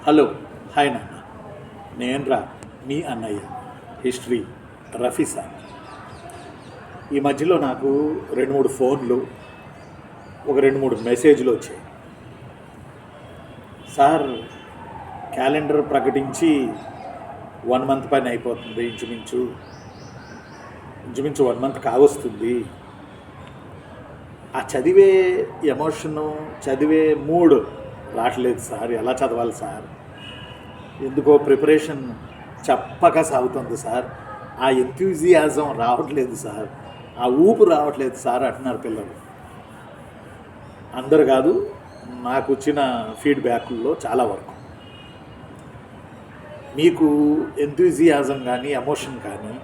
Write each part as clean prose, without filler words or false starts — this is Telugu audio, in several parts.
హలో, హాయ్ నాన్న. నేనురా మీ అన్నయ్య హిస్టరీ రఫీ సార్. ఈ మధ్యలో నాకు 2-3 ఫోన్లు, ఒక 2-3 మెసేజ్లు వచ్చాయి. సార్, క్యాలెండర్ ప్రకటించి 1 మంత్ పైన అయిపోతుంది, ఇంచుమించు 1 మంత్ కావస్తుంది. ఆ చదివే ఎమోషను, చదివే మూడ్ రావట్లేదు సార్. ఎలా చదవాలి సార్? ఎందుకో ప్రిపరేషన్ చప్పగా సాగుతుంది సార్. ఆ ఎంథ్యూజియాజం రావట్లేదు సార్, ఆ ఊపు రావట్లేదు సార్ అంటున్నారు పిల్లలు. అందరు కాదు, నాకు వచ్చిన ఫీడ్బ్యాక్ల్లో చాలా వరకు. మీకు ఎంథ్యూజియాజం కానీ ఎమోషన్ కానీ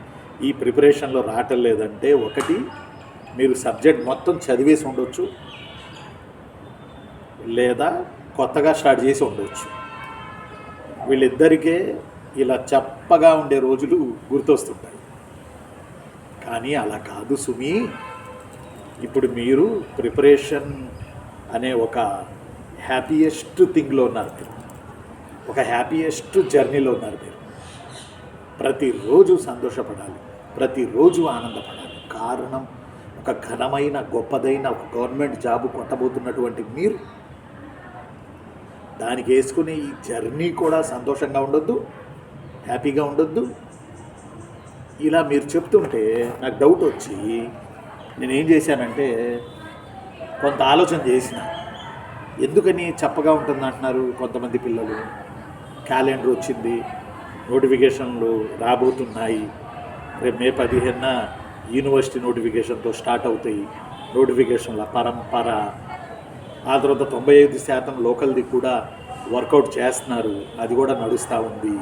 ఈ ప్రిపరేషన్లో రావటం లేదంటే, ఒకటి మీరు సబ్జెక్ట్ మొత్తం చదివేసి ఉండొచ్చు, లేదా కొత్తగా స్టార్ట్ చేసి ఉండవచ్చు. వీళ్ళిద్దరికే ఇలా చప్పగా ఉండే రోజులు గుర్తొస్తుంటాయి. కానీ అలా కాదు సుమి. ఇప్పుడు మీరు ప్రిపరేషన్ అనే ఒక హ్యాపీయెస్ట్ థింగ్లో ఉన్నారు మీరు, ఒక హ్యాపీయెస్ట్ జర్నీలో ఉన్నారు మీరు. ప్రతిరోజు సంతోషపడాలి, ప్రతిరోజు ఆనందపడాలి. కారణం, ఒక ఘనమైన గొప్పదైన ఒక గవర్నమెంట్ జాబు కొట్టబోతున్నటువంటి మీరు దానికి వేసుకునే ఈ జర్నీ కూడా సంతోషంగా ఉండొద్దు, హ్యాపీగా ఉండొద్దు. ఇలా మీరు చెప్తుంటే నాకు డౌట్ వచ్చి నేనేం చేశానంటే, కొంత ఆలోచన చేసిన. ఎందుకని చప్పగా ఉంటుంది అంటున్నారు కొంతమంది పిల్లలు? క్యాలెండర్ వచ్చింది, నోటిఫికేషన్లు రాబోతున్నాయి. రేపు మే 15న యూనివర్సిటీ నోటిఫికేషన్తో స్టార్ట్ అవుతాయి నోటిఫికేషన్ల పరంపర. ఆ తర్వాత 95% లోకల్ది కూడా వర్కౌట్ చేస్తున్నారు, అది కూడా నడుస్తూ ఉంది.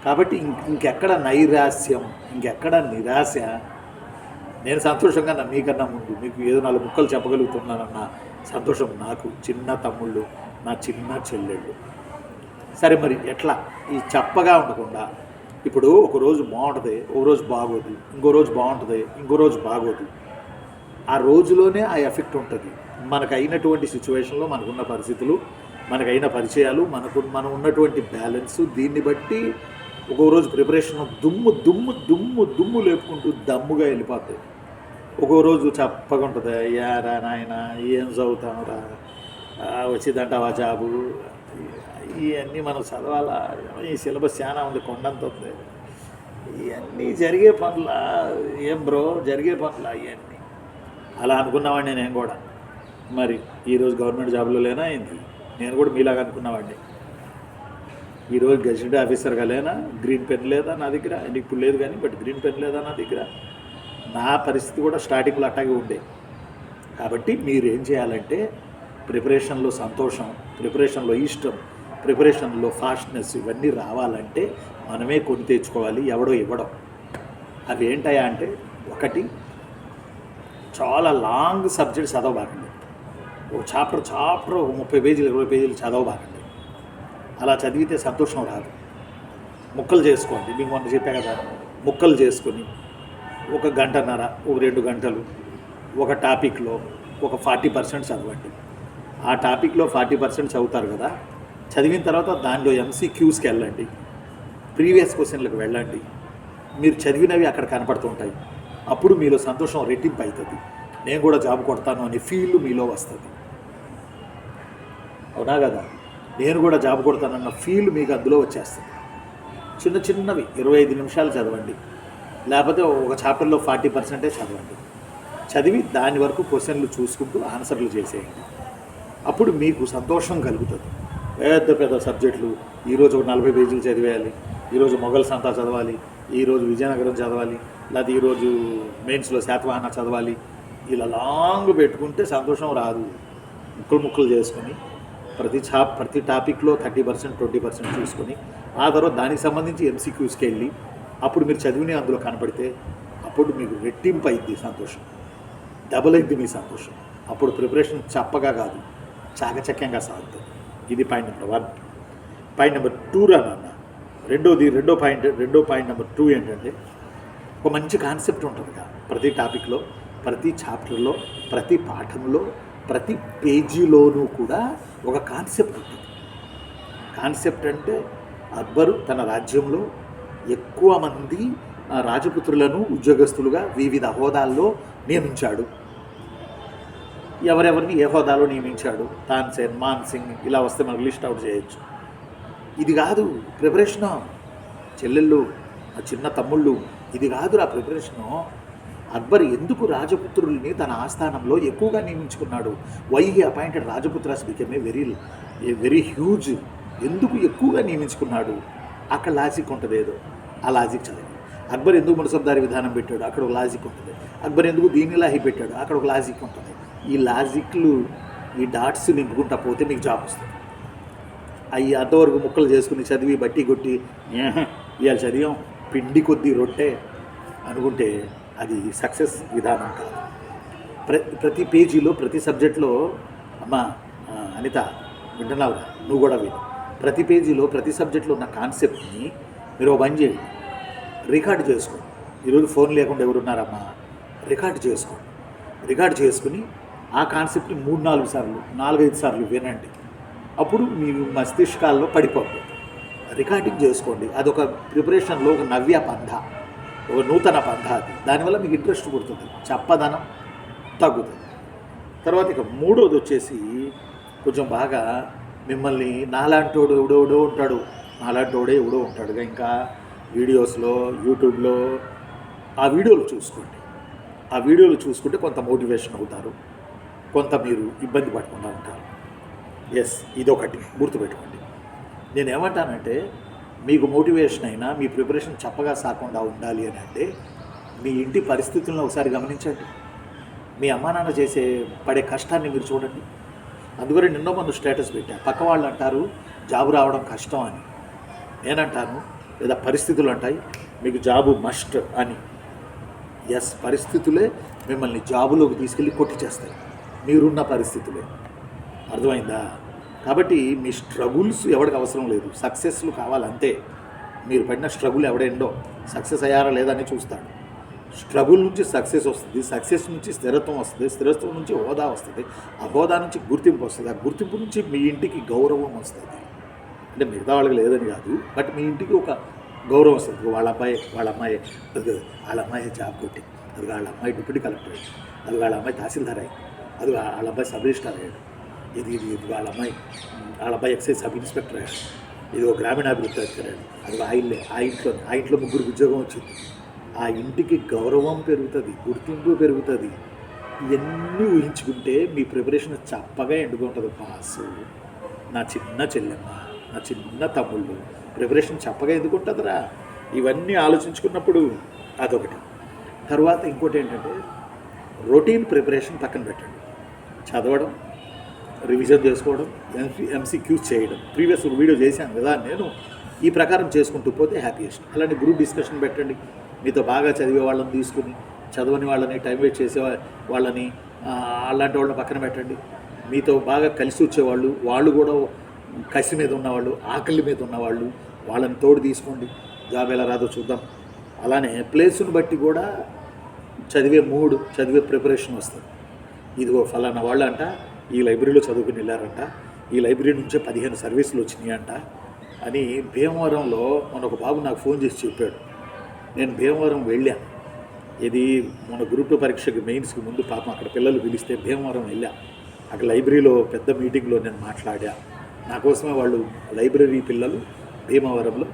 కాబట్టి ఇంకెక్కడ నైరాస్యం, ఇంకెక్కడ నిరాశ? నేను సంతోషంగా మీకన్నా ముందు మీకు ఏదో 4 ముక్కలు చెప్పగలుగుతున్నానన్న సంతోషం నాకు. చిన్న తమ్ముళ్ళు, నా చిన్న చెల్లెళ్ళు. సరే, మరి ఎట్లా ఈ చప్పగా ఉండకుండా? ఇప్పుడు ఒకరోజు బాగుంటుంది, ఒకరోజు బాగోదు, ఇంకో రోజు బాగుంటుంది, ఇంకో రోజు బాగోదు. ఆ రోజులోనే ఆ ఎఫెక్ట్ ఉంటుంది. మనకు అయినటువంటి సిచ్యువేషన్లో, మనకున్న పరిస్థితులు, మనకైన పరిచయాలు, మనం ఉన్నటువంటి బ్యాలెన్సు, దీన్ని బట్టి ఒక్కో రోజు ప్రిపరేషన్ దుమ్ము దుమ్ము దుమ్ము దుమ్ము లేపుకుంటూ దమ్ముగా వెళ్ళిపోతాయి. ఒక్కో రోజు చప్పగా ఉంటుంది. యారా నాయన, ఏం చదువుతాంరా, వచ్చిందంటావా జాబు, ఇవన్నీ మనం చదవాలా, ఈ సిలబస్ చాలా ఉంది, కొండంత ఉంది, ఇవన్నీ జరిగే పనుల, ఏం బ్రో జరిగే పనుల ఇవన్నీ. అలా అనుకున్నవాడిని నేను కూడా. మరి ఈరోజు గవర్నమెంట్ జాబ్లో లేనా ఏంటి? నేను కూడా మీలాగా అనుకున్నవాడిని. ఈరోజు గెజిటెడ్ ఆఫీసర్గా లేనా? గ్రీన్ పెన్ లేదా నా దగ్గర? ఇప్పుడు లేదు కానీ, బట్ గ్రీన్ పెన్ లేదా నా దగ్గర? నా పరిస్థితి కూడా స్టార్టింగ్లో అట్టాగే ఉండే. కాబట్టి మీరు ఏం చేయాలంటే, ప్రిపరేషన్లో సంతోషం, ప్రిపరేషన్లో ఇష్టం, ప్రిపరేషన్లో ఫాస్ట్నెస్, ఇవన్నీ రావాలంటే మనమే కొని తెచ్చుకోవాలి, ఎవడో ఇవ్వడం. అవి ఏంటయా అంటే, ఒకటి, చాలా లాంగ్ సబ్జెక్ట్ చదవబాకండి. ఒక చాప్టర్ 30 పేజీలు 20 పేజీలు చదవబాకండి. అలా చదివితే సంతోషం రాదు. ముక్కలు చేసుకోండి. మీకు మొన్న చెప్పా కదా, ముక్కలు చేసుకొని 1 గంటన్నర, 2 గంటలు ఒక టాపిక్లో ఒక 40% చదవండి. ఆ టాపిక్లో 40% చదువుతారు కదా, చదివిన తర్వాత దానిలో MCQస్కి వెళ్ళండి, ప్రీవియస్ క్వశ్చన్లకు వెళ్ళండి. మీరు చదివినవి అక్కడ కనపడుతుంటాయి. అప్పుడు మీలో సంతోషం రెట్టింపు అవుతుంది. నేను కూడా జాబ్ కొడతాను అనే ఫీల్ మీలో వస్తుంది. అవునా కదా? నేను కూడా జాబ్ కొడతానన్న ఫీల్ మీకు అందులో వచ్చేస్తుంది. చిన్న చిన్నవి 25 నిమిషాలు చదవండి, లేకపోతే ఒక చాప్టర్లో 40% చదవండి. చదివి దాని వరకు క్వశ్చన్లు చూసుకుంటూ ఆన్సర్లు చేసేయండి. అప్పుడు మీకు సంతోషం కలుగుతుంది. పెద్ద పెద్ద సబ్జెక్టులు ఈరోజు ఒక 40 పేజీలు చదివేయాలి, ఈరోజు మొఘల్ సంతా చదవాలి, ఈరోజు విజయనగరం చదవాలి, లేదా ఈరోజు మెయిన్స్లో శాతవాహన చదవాలి. ఇలా లాంగ్ పెట్టుకుంటే సంతోషం రాదు. ముక్కలు చేసుకొని ప్రతి టాపిక్లో 30% 20% చూసుకొని, ఆ తర్వాత దానికి సంబంధించి MCQస్కి వెళ్ళి, అప్పుడు మీరు చదివిన అందులో కనపడితే అప్పుడు మీకు రెట్టింపు అయింది సంతోషం, డబుల్ అయింది మీ సంతోషం. అప్పుడు ప్రిపరేషన్ చప్పగా కాదు, చాకచక్యంగా సాగుతుంది. ఇది పాయింట్ నెంబర్ 1. పాయింట్ నెంబర్ 2 రానన్న, రెండో పాయింట్ నెంబర్ 2 ఏంటంటే, ఒక మంచి కాన్సెప్ట్ ఉంటుందిగా ప్రతి టాపిక్లో, ప్రతి చాప్టర్లో, ప్రతి పాఠంలో, ప్రతి పేజీలోనూ కూడా ఒక కాన్సెప్ట్ ఉంటుంది. కాన్సెప్ట్ అంటే అక్బరు తన రాజ్యంలో ఎక్కువ మంది రాజపుత్రులను ఉద్యోగస్తులుగా వివిధ హోదాల్లో నియమించాడు. ఎవరెవరిని ఏ హోదాలో నియమించాడు, తాన్సేన్, మాన్ సింగ్, ఇలా వస్తే మనకు లిస్ట్ అవుట్ చేయొచ్చు. ఇది కాదు ప్రిపరేషను చెల్లెళ్ళు, చిన్న తమ్ముళ్ళు, ఇది కాదురా ప్రిపరేషను. అక్బర్ ఎందుకు రాజపుత్రుల్ని తన ఆస్థానంలో ఎక్కువగా నియమించుకున్నాడు? Why he appointed Rajputras became a very huge. ఎందుకు ఎక్కువగా నియమించుకున్నాడు? అక్కడ లాజిక్ ఉంటుంది, ఏదో ఆ లాజిక్ చదివి. అక్బర్ ఎందుకు మున్సబ్దారీ విధానం పెట్టాడు? అక్కడ ఒక లాజిక్ ఉంటుంది. అక్బర్ ఎందుకు దీనిలాహి పెట్టాడు? అక్కడ ఒక లాజిక్ ఉంటుంది. ఈ లాజిక్లు, ఈ డాట్స్ నింపుకుంటా పోతే మీకు జాబ్ వస్తుంది. అవి అంతవరకు ముక్కలు చేసుకుని చదివి బట్టి కొట్టి ఇవాళ చదివాం పిండి కొద్దీ రొట్టె అనుకుంటే అది సక్సెస్ విధానం కాదు. ప్రతి పేజీలో, ప్రతి సబ్జెక్ట్లో, అమ్మా అనిత వింటున్నావురా, నువ్వు కూడా విను, ప్రతి పేజీలో ప్రతి సబ్జెక్ట్లో ఉన్న కాన్సెప్ట్ని మీరు ఒక పని చేయండి, రికార్డు చేసుకోండి. ఈరోజు ఫోన్ లేకుండా ఎవరున్నారమ్మా? రికార్డు చేసుకోండి. రికార్డు చేసుకుని ఆ కాన్సెప్ట్ని 3-4 సార్లు, 4-5 సార్లు వినండి. అప్పుడు మీ మస్తిష్కాల్లో పడిపోతుంది. రికార్డింగ్ చేసుకోండి. అదొక ప్రిపరేషన్లో ఒక నవ్య పంథ, ఒక నూతన పంథ. అది దానివల్ల మీకు ఇంట్రెస్ట్ పుడుతుంది, చెప్పదనం తగ్గుతుంది. తర్వాత ఇక మూడోది వచ్చేసి కొంచెం బాగా మిమ్మల్ని నాలాంటోడు ఎవడో ఉంటాడు, నాలాంటోడే ఎవడో ఉంటాడుగా ఇంకా వీడియోస్లో, యూట్యూబ్లో ఆ వీడియోలు చూసుకోండి. ఆ వీడియోలు చూసుకుంటే కొంత మోటివేషన్ అవుతారు, కొంత మీరు ఇబ్బంది పడకుండా ఉంటారు. ఎస్, ఇదొకటి గుర్తుపెట్టుకోండి. నేనేమంటానంటే మీకు మోటివేషన్ అయినా మీ ప్రిపరేషన్ చప్పగా సాకుండా ఉండాలి అని అంటే మీ ఇంటి పరిస్థితులను ఒకసారి గమనించండి. మీ అమ్మా నాన్న పడే కష్టాన్ని మీరు చూడండి. అందుకని నిన్నో మనం స్టేటస్ పెట్టా, పక్క వాళ్ళు అంటారు జాబు రావడం కష్టం అని, నేనంటాను లేదా పరిస్థితులు అంటాయి మీకు జాబు మస్ట్ అని. ఎస్, పరిస్థితులే మిమ్మల్ని జాబులోకి తీసుకెళ్ళి కొట్టి చేస్తాయి, మీరున్న పరిస్థితులే. అర్థమైందా? కాబట్టి మీ స్ట్రగుల్స్ ఎవరికి అవసరం లేదు, సక్సెస్లు కావాలంతే. మీరు పడిన స్ట్రగుల్ ఎవడెండో సక్సెస్ అయ్యారా లేదని చూస్తాడు. స్ట్రగుల్ నుంచి సక్సెస్ వస్తుంది, సక్సెస్ నుంచి స్థిరత్వం వస్తుంది, స్థిరత్వం నుంచి హోదా వస్తుంది, ఆ హోదా నుంచి గుర్తింపు వస్తుంది, ఆ గుర్తింపు నుంచి మీ ఇంటికి గౌరవం వస్తుంది. అంటే మిగతా వాళ్ళకి లేదని కాదు, బట్ మీ ఇంటికి ఒక గౌరవం వస్తుంది. వాళ్ళ అమ్మాయి జాబ్ కొట్టి, అది వాళ్ళ అమ్మాయి డిప్యూటీ కలెక్టర్ అయ్యాడు, అది వాళ్ళ అమ్మాయి తహసీల్దార్ అయ్యాడు, అది వాళ్ళ అబ్బాయి సబ్ రిజిస్ట్రార్ అయ్యాడు, ఇది వాళ్ళ అబ్బాయి ఎక్సైజ్ సబ్ ఇన్స్పెక్టర్ అయ్యాడు, ఇది ఒక గ్రామీణాభివృద్ధి అధికారి, అది ఆ ఇంట్లో ముగ్గురికి ఉద్యోగం వచ్చింది. ఆ ఇంటికి గౌరవం పెరుగుతుంది, గుర్తింపు పెరుగుతుంది. ఇవన్నీ ఊహించుకుంటే మీ ప్రిపరేషన్ చప్పగా ఎండుకుంటుంది. పాసు నా చిన్న చెల్లెమ్మ, నా చిన్న తమ్ముళ్ళు, ప్రిపరేషన్ చప్పగా ఎందుకుంటుందిరా? ఇవన్నీ ఆలోచించుకున్నప్పుడు అదొకటి. తర్వాత ఇంకోటి ఏంటంటే రొటీన్ ప్రిపరేషన్ పక్కన పెట్టండి. చదవడం, రివిజన్ చేసుకోవడం, ఎంసీక్యూస్ చేయడం. ప్రీవియస్ వీడియో చేశాను కదా నేను, ఈ ప్రకారం చేసుకుంటూ పోతే హ్యాపీయెస్ట్. అలాంటి గ్రూప్ డిస్కషన్ పెట్టండి. మీతో బాగా చదివే వాళ్ళని తీసుకుని, చదవని వాళ్ళని, టైం వేస్ట్ చేసే వాళ్ళని, అలాంటి వాళ్ళని పక్కన పెట్టండి. మీతో బాగా కలిసి వచ్చేవాళ్ళు, వాళ్ళు కూడా కసి మీద ఉన్నవాళ్ళు, ఆకలి మీద ఉన్నవాళ్ళు, వాళ్ళని తోడు తీసుకోండి. జాబ్ ఎలా రాదో చూద్దాం. అలానే ప్లేస్ని బట్టి కూడా చదివే చదివే ప్రిపరేషన్ వస్తుంది. ఇదిగో ఫలానా వాళ్ళు అంట ఈ లైబ్రరీలో చదువుకుని వెళ్ళారంట, ఈ లైబ్రరీ నుంచే 15 సర్వీసులు వచ్చినాయి అంట అని. భీమవరంలో మన ఒక బాబు నాకు ఫోన్ చేసి చెప్పాడు. నేను భీమవరం వెళ్ళాను, ఇది మన గ్రూప్ 2 పరీక్షకి మెయిన్స్కి ముందు. పాపం అక్కడ పిల్లలు పిలిస్తే భీమవరం వెళ్ళా. అక్కడ లైబ్రరీలో పెద్ద మీటింగ్లో నేను మాట్లాడా. నా కోసమే వాళ్ళు లైబ్రరీ పిల్లలు భీమవరంలో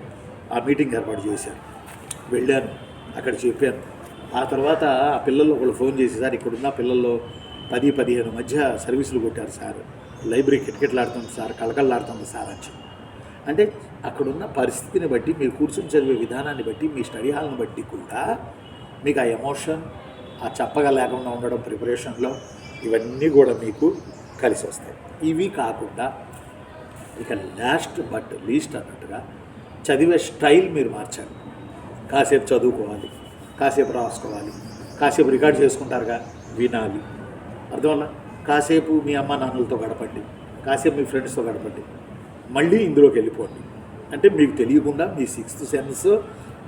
ఆ మీటింగ్ ఏర్పాటు చేశారు. వెళ్ళాను, అక్కడ చెప్పాను. ఆ తర్వాత ఆ పిల్లలు ఒకళ్ళు ఫోన్ చేసి, సార్ ఇక్కడున్న పిల్లల్లో 10-15 మధ్య సర్వీసులు కొట్టారు సార్, లైబ్రరీ కిటకిటలాడుతుంది సార్, కలకల్లాడుతుంది సార్ అని. అంటే అక్కడున్న పరిస్థితిని బట్టి, మీరు కూర్చొని చదివే విధానాన్ని బట్టి, మీ స్టడీ హాల్ని బట్టి కూడా మీకు ఆ ఎమోషన్, ఆ చప్పగా లేకుండా ఉండడం ప్రిపరేషన్లో, ఇవన్నీ కూడా మీకు కలిసి వస్తాయి. ఇవి కాకుండా ఇక లాస్ట్ బట్ లీస్ట్ అన్నట్టుగా చదివే స్టైల్ మీరు మార్చాలి. కాసేపు చదువుకోవాలి, కాసేపు రాసుకోవాలి, కాసేపు రికార్డ్ చేసుకుంటారుగా వినాలి. అర్థమల్ల కాసేపు మీ అమ్మ నాన్నలతో గడపండి, కాసేపు మీ ఫ్రెండ్స్తో గడపండి, మళ్ళీ ఇందులోకి వెళ్ళిపోండి. అంటే మీకు తెలియకుండా మీ 6th సెన్స్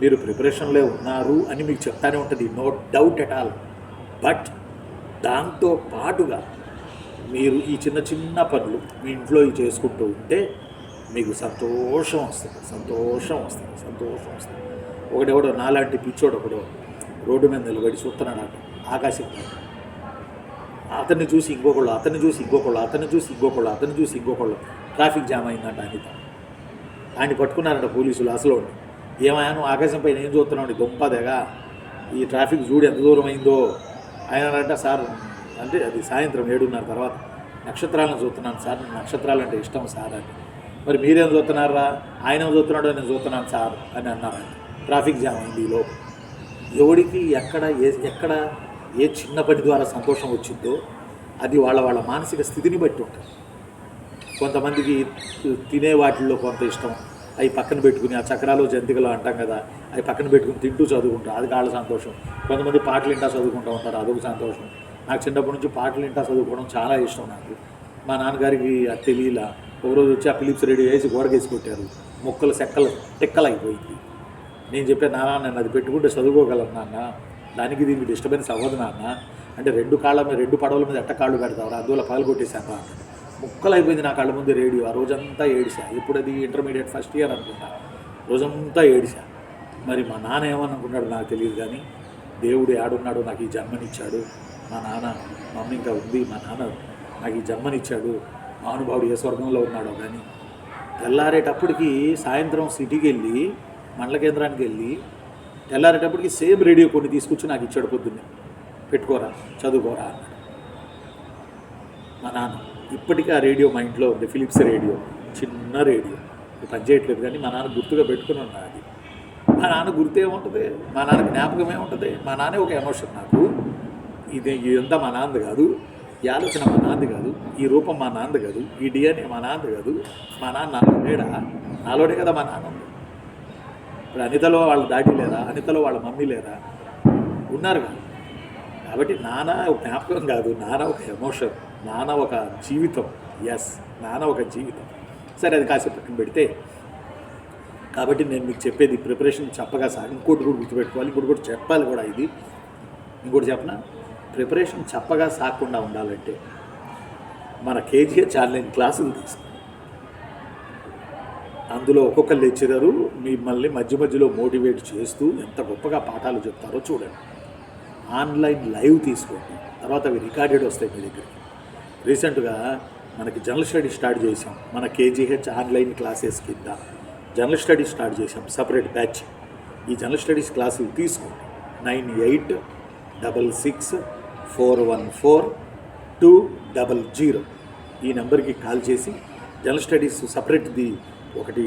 మీరు ప్రిపరేషన్లో ఉన్నారు అని మీకు చెప్తానే ఉంటుంది, no doubt at all. But దాంతో పాటుగా మీరు ఈ చిన్న చిన్న పనులు మీ ఇంట్లో చేసుకుంటూ ఉంటే మీకు సంతోషం వస్తుంది, సంతోషం వస్తుంది, సంతోషం వస్తుంది. ఒకడెవడో నాలాంటి పిచ్చోడు ఒకడు రోడ్డు మీద నిలబడి చూస్తున్నాడు ఆకాశం. అతన్ని చూసి ఇంకొకళ్ళు, అతన్ని చూసి ఇంకొకళ్ళు, అతన్ని చూసి ఇంకొకళ్ళు, అతన్ని చూసి ఇంకొకళ్ళు. ట్రాఫిక్ జామ్ అయిందంట అనిత. ఆయన పట్టుకున్నారంట పోలీసులు. అసలు ఏమయ్యా నువ్వు ఆకాశం పైన ఏం చూస్తున్నావు దుంపదేగా, ఈ ట్రాఫిక్ చూడు ఎంత దూరం అయిందో. ఆయన అంటే సార్ అంటే అది సాయంత్రం 7:30 తర్వాత నక్షత్రాలను చూస్తున్నాను సార్, నక్షత్రాలు అంటే ఇష్టం సార్ అని. మరి మీరేం చూస్తున్నారా? ఆయన చూస్తున్నాడో నేను చూస్తున్నాను సార్ అని అన్నారంట. ట్రాఫిక్ జామ్ అయింది. ఈలో ఎవడికి ఎక్కడ ఏ చిన్న పని ద్వారా సంతోషం వచ్చిందో అది వాళ్ళ మానసిక స్థితిని బట్టి ఉంటుంది. కొంతమందికి తినే వాటిల్లో కొంత ఇష్టం, అవి పక్కన పెట్టుకుని ఆ చక్రాలు జంతికలు అంటాం కదా, అవి పక్కన పెట్టుకుని తింటూ చదువుకుంటారు, అది వాళ్ళ సంతోషం. కొంతమంది పాటలు వింటా చదువుకుంటూ ఉంటారు, అదొక సంతోషం. నాకు చిన్నప్పటి నుంచి పాటలు వింటా చదువుకోవడం చాలా ఇష్టం. నాకు మా నాన్నగారికి అది తెలియలా. ఒకరోజు వచ్చి ఆ ఫిలిప్స్ రేడియో వేసి గోడకేసి కొట్టారు. ముక్కలు టెక్కలు అయిపోయింది. నేను చెప్పాను, నాన్న నేను అది పెట్టుకుంటే చదువుకోగలను నాన్న, దానికి దీనికి డిస్టర్బెన్స్ అవ్వదు నాన్న అంటే, రెండు పడవల మీద ఎట్ట కాళ్ళు పెడతావు, అందువల్ల పగలు కొట్టేశాను అన్న. ముక్కలు అయిపోయింది నా కళ్ళ ముందు రేడియో. ఆ రోజంతా ఏడిశా. ఇప్పుడు అది ఇంటర్మీడియట్ ఫస్ట్ ఇయర్ అనుకుంటా. రోజంతా ఏడిశా. మరి మా నాన్న ఏమనుకున్నాడు నాకు తెలియదు, కానీ దేవుడు ఏడున్నాడు నాకు ఈ జన్మనిచ్చాడు. మా మమ్మీ ఇంకా ఉంది, మా నాన్న నాకు ఈ జన్మనిచ్చాడు, మహానుభావుడు ఏ స్వర్గంలో ఉన్నాడో. కానీ తెల్లారేటప్పటికి సాయంత్రం సిటీకి వెళ్ళి మండల కేంద్రానికి వెళ్ళి తెల్లారేటప్పటికి సేమ్ రేడియో కొన్ని తీసుకొచ్చి నాకు ఇచ్చాడు. పొద్దున్నే పెట్టుకోరా చదువుకోరా అన్నాడు మా నాన్న. ఇప్పటికీ ఆ రేడియో మా ఇంట్లో ఉంది, ఫిలిప్స్ రేడియో, చిన్న రేడియో. పనిచేయట్లేదు కానీ మా నాన్న గుర్తుగా పెట్టుకుని ఉన్నా. అది మా నాన్న గుర్తు ఏముంటుంది, మా నాన్న జ్ఞాపకం ఏముంటుంది. మా నాన్నే ఒక ఎమోషన్ నాకు. ఇదంతా మా నాన్నది కాదు, ఈ ఆలోచన మా నాన్నది కాదు, ఈ రూపం మా నాన్నది కాదు, ఈ డిఎన్ఏ మా నాన్నది కాదు. మా నాన్న నాలో లేడా? నాలోనే కదా మా నాన్న ఉంది. ఇప్పుడు అనితలో వాళ్ళ డాడీ లేరా? అనితలో వాళ్ళ మమ్మీ లేరా? ఉన్నారు కదా. కాబట్టి నాన్న ఒక జ్ఞాపకం కాదు, నాన్న ఒక ఎమోషన్, నాన్న ఒక జీవితం. ఎస్, నాన్న ఒక జీవితం. సరే, అది కాసేపు పక్కన పెడితే, కాబట్టి నేను మీకు చెప్పేది ప్రిపరేషన్ చెప్పగా సార్ ఇంకోటి కూడా గుర్తుపెట్టుకోవాలి, ఇంకోటి కూడా చెప్పాలి కూడా. ఇది ఇంకోటి చెప్పనా, ప్రిపరేషన్ చెప్పగా సాగకుండా ఉండాలంటే మన కేజీహెచ్ ఆన్లైన్ క్లాసులు తీసుకోండి. అందులో ఒక్కొక్క లెక్చరరు మిమ్మల్ని మధ్య మధ్యలో మోటివేట్ చేస్తూ ఎంత గొప్పగా పాఠాలు చెప్తారో చూడండి. ఆన్లైన్ లైవ్ తీసుకోండి, తర్వాత అవి రికార్డెడ్ వస్తాయి మీ దగ్గరికి. రీసెంట్గా మనకి జనరల్ స్టడీస్ స్టార్ట్ చేసాం. మన కేజీహెచ్ ఆన్లైన్ క్లాసెస్ కింద జనరల్ స్టడీస్ స్టార్ట్ చేసాం, సపరేట్ బ్యాచ్. ఈ జనరల్ స్టడీస్ క్లాసులు తీసుకోండి. 9866414200 ఈ నెంబర్కి కాల్ చేసి జనరల్ స్టడీస్ సపరేట్ది ఒకటి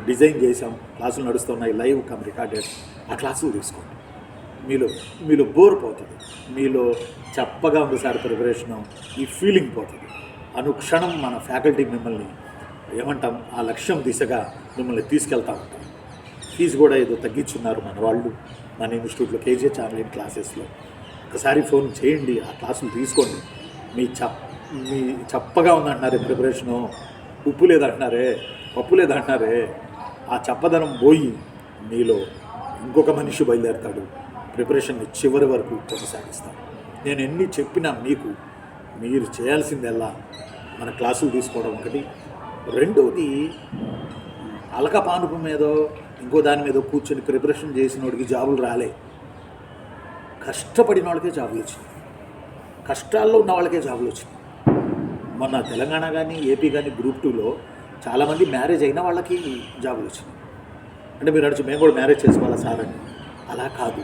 డిజైన్ చేసాం. క్లాసులు నడుస్తున్నాయి, లైవ్ కమ్ రికార్డెడ్. ఆ క్లాసులు తీసుకోండి. మీలో బోర్ పోతుంది, మీలో చప్పగా ఉంది సార్ ప్రిపరేషను, ఈ ఫీలింగ్ పోతుంది. అనుక్షణం మన ఫ్యాకల్టీ మిమ్మల్ని ఏమంటాం, ఆ లక్ష్యం దిశగా మిమ్మల్ని తీసుకెళ్తూ ఉంటాం. ఫీజు కూడా ఏదో తగ్గించున్నారు మన వాళ్ళు, మన ఇన్స్టిట్యూట్లో కేజీహెచ్ ఆన్లైన్ క్లాసెస్లో. ఒకసారి ఫోన్ చేయండి, ఆ క్లాసులు తీసుకోండి. మీ చప్పగా ఉందంటున్నారే ప్రిపరేషను, ఉప్పు లేదంటున్నారే, పప్పు లేదంటున్నారే, ఆ చప్పదనం పోయి మీలో ఇంకొక మనిషి బయలుదేరుతాడు. ప్రిపరేషన్ని చివరి వరకు కొనసాగిస్తాడు. నేను ఎన్ని చెప్పినా మీరు చేయాల్సిందల్లా మన క్లాసులు తీసుకోవడం ఒకటి. రెండవది, అలక పానుపు మీదో ఇంకో దాని మీద కూర్చొని ప్రిపరేషన్ చేసిన వాడికి జాబులు రాలే. కష్టపడిన వాళ్ళకే జాబులు వచ్చినాయి, కష్టాల్లో ఉన్న వాళ్ళకే జాబులు వచ్చినాయి. మొన్న తెలంగాణ కానీ ఏపీ కానీ గ్రూప్ 2లో చాలామంది మ్యారేజ్ అయిన వాళ్ళకి జాబులు వచ్చినాయి. అంటే మీరు అడిచి మేము కూడా మ్యారేజ్ చేసుకోవాలా సార్ అని. అలా కాదు,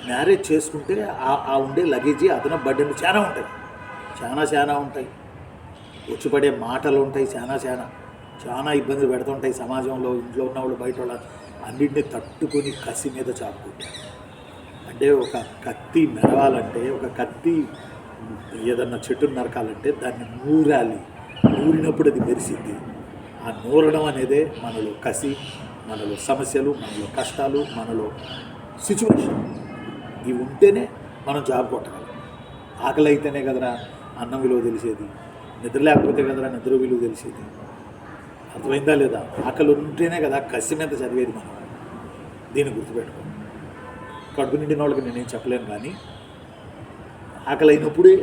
మ్యారేజ్ చేసుకుంటే ఆ ఉండే లగేజీ అదనపు బర్డెన్ చాలా ఉంటాయి. వచ్చిపడే మాటలు ఉంటాయి, చాలా ఇబ్బందులు పెడుతుంటాయి సమాజంలో. ఇంట్లో ఉన్న వాళ్ళు బయట వాళ్ళు అన్నింటినీ తట్టుకొని కసి మీద చాపుకుంటారు. అంటే ఒక కత్తి మెరవాలంటే, ఒక కత్తి ఏదన్నా చెట్టును నరకాలంటే దాన్ని నూరినప్పుడు అది మెరిసింది. ఆ నూరడం అనేదే మనలో కసి, మనలో సమస్యలు, మనలో కష్టాలు, మనలో సిచ్యువేషన్. ఇవి ఉంటేనే మనం జాబ్ కొట్టగలం. ఆకలి అయితేనే కదరా అన్నం విలువ తెలిసేది, నిద్ర లేకపోతే కదరా నిద్ర విలువ తెలిసేది. అర్థమైందా లేదా? ఆకలి ఉంటేనే కదా కసి మీద చదివేది మనం. దీన్ని గుర్తుపెట్టుకో. కడుపు నిండిన వాళ్ళకి నేనేం చెప్పలేను, కానీ ఆకలి అయినప్పుడే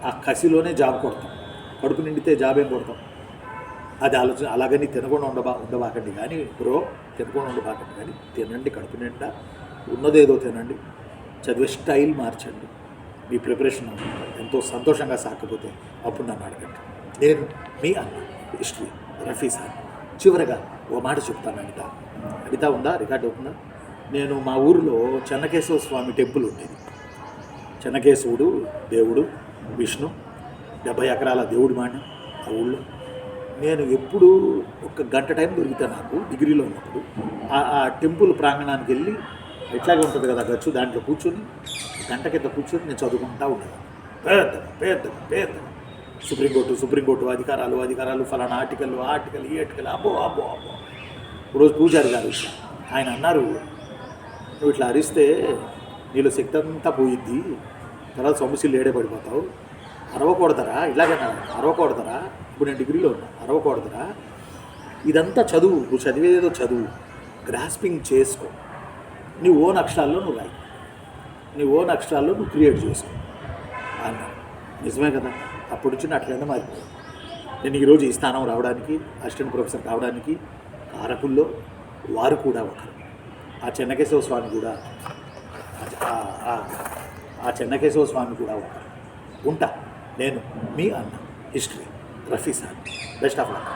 ఆ కసిలోనే జాబ్ కొడతాం. కడుపు నిండితే జాబ్ ఏం కొడతాం? అది ఆలోచన అలాగని తినకుండా ఉండబాకండి కానీ బ్రో, తినకుండా ఉండబాకండి కానీ తినండి, కడుపు నిండా ఉన్నదేదో తినండి, చదివే స్టైల్ మార్చండి, మీ ప్రిపరేషన్ ఎంతో సంతోషంగా సాకపోతే అప్పుడు నన్ను అడగండి. నేను మీ అన్న హిస్టరీ రఫీ సార్. చివరగా ఓ మాట చెప్తాను. అనిత ఉందా, రికార్డ్ అవుతుందా? నేను మా ఊరిలో చెన్నకేశవ స్వామి టెంపుల్ ఉండేది. చెన్నకేశవుడు దేవుడు, విష్ణు, 70 ఎకరాల దేవుడి మాట ఆ ఊళ్ళో. నేను ఎప్పుడు ఒక గంట టైం దొరికితే నాకు డిగ్రీలో ఉన్నప్పుడు ఆ టెంపుల్ ప్రాంగణానికి వెళ్ళి ఎట్లాగే ఉంటుంది కదా గచ్చు, దాంట్లో కూర్చొని గంట కింద కూర్చొని నేను చదువుకుంటా ఉండేవాడు. పెద్దగా సుప్రీంకోర్టు అధికారాలు ఫలానా ఆర్టికల్ ఈ ఆర్టికల్ అబ్బో. రోజు పూజారి గారు ఆయన అన్నారు, నువ్వు ఇట్లా అరిస్తే నీలో శక్తి అంతా పోయిద్ది, తర్వాత సమస్యలు ఏడే పడిపోతావు, అరవకూడదరా, ఇలాగైనా అరవకూడదరా, ఇప్పుడు నేను డిగ్రీలో ఉన్నా, అరవకూడదరా, ఇదంతా చదువు, నువ్వు చదివేదేదో చదువు, గ్రాస్పింగ్ చేసుకో, నీ ఓన్ అక్షరాల్లో నువ్వు రాయి, నీ ఓన్ అక్షరాల్లో నువ్వు క్రియేట్ చేసుకో అన్నా. నిజమే కదా, అప్పటి నుంచి నా అట్లనే మారిపోయింది. నేను ఈరోజు ఈ స్థానం రావడానికి, అసిస్టెంట్ ప్రొఫెసర్ కావడానికి కారకుల్లో వారు కూడా ఒకరు. ఆ చెన్నకేశవ స్వామి కూడా ఒకరు. ఉంటా. నేను మీ అన్న history Rafi sir. Best of luck.